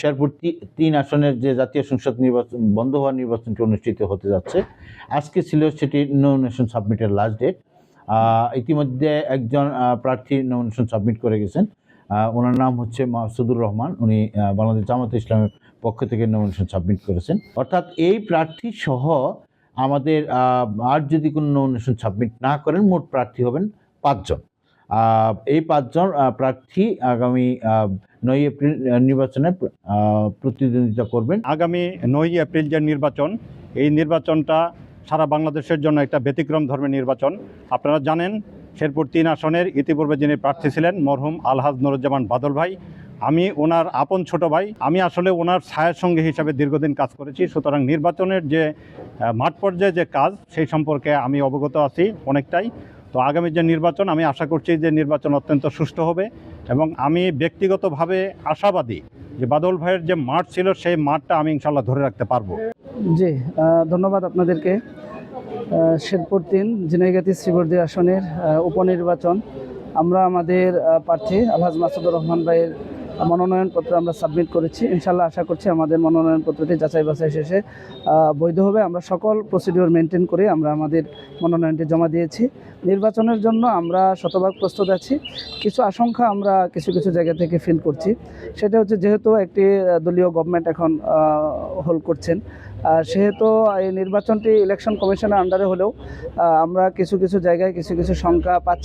শেরপুর ৩ আসনের যে জাতীয় সংসদ নির্বাচন বন্ধ হওয়া নির্বাচনটি অনুষ্ঠিত হতে যাচ্ছে। আজকে ছিল সেটি নমিনেশন সাবমিটের লাস্ট ডেট। ইতিমধ্যে একজন প্রার্থী নমিনেশন সাবমিট করে গেছেন। ওনার নাম হচ্ছে মাসুদুর রহমান। উনি বাংলাদেশ জামায়াতে ইসলামের পক্ষ থেকে নমিনেশন সাবমিট করেছেন। অর্থাৎ এই প্রার্থী সহ আমাদের আর যদি কোনো নমিনেশন সাবমিট না করেন মোট প্রার্থী হবেন ৫ জন। এই ৫ জন প্রার্থী আগামী ৯ এপ্রিল নির্বাচনে প্রতিদ্বন্দ্বিতা করবেন। আগামী ৯ এপ্রিল যে নির্বাচন, এই নির্বাচনটা সারা বাংলাদেশের জন্য একটা ব্যতিক্রম ধর্মের নির্বাচন। আপনারা জানেন শেরপুর ৩ আসনের ইতিপূর্বে যিনি প্রার্থী ছিলেন মরহুম আলহাজ নুরুজ্জামান বাদল ভাই, আমি ওনার আপন ছোট ভাই, আমি আসলে ওনার ছায়ার সঙ্গী হিসাবে দীর্ঘদিন কাজ করেছি। সুতরাং নির্বাচনের যে মাঠ পর্যায়ে যে কাজ সেই সম্পর্কে আমি অবগত আছি অনেকটাই। তো আগামী যে নির্বাচন, আমি আশা করছি যে নির্বাচন অত্যন্ত সুষ্ঠু হবে এবং আমি ব্যক্তিগতভাবে আশাবাদী যে বাদল ভাইয়ের যে মাঠ ছিল সেই মাঠটা আমি ইনশাল্লাহ ধরে রাখতে পারবো। জি, ধন্যবাদ আপনাদেরকে। শেরপুর ৩ ঝিনাইগাতি শ্রীবর্দী আসনের উপনির্বাচন, আমরা আমাদের প্রার্থী আলহাজ মাসুদুর রহমান ভাইয়ের মনোনয়নপত্র আমরা সাবমিট করেছি। ইনশাল্লাহ আশা করছি আমাদের মনোনয়নপত্রটি যাচাই বাছাই শেষে বৈধ হবে। আমরা সকল প্রসিডিওর মেনটেন করে আমরা আমাদের মনোনয়নটি জমা দিয়েছি। নির্বাচনের জন্য আমরা শতভাগ প্রস্তুত আছি। কিছু আশঙ্কা আমরা কিছু কিছু জায়গা থেকে ফিল করছি। সেটা হচ্ছে যেহেতু একটি দলীয় গভর্নমেন্ট এখন হোল্ড করছেন, সেহেতু এই নির্বাচনটি ইলেকশন কমিশনের আন্ডারে হলেও আমরা কিছু কিছু জায়গায় কিছু কিছু শঙ্কা পাচ্ছি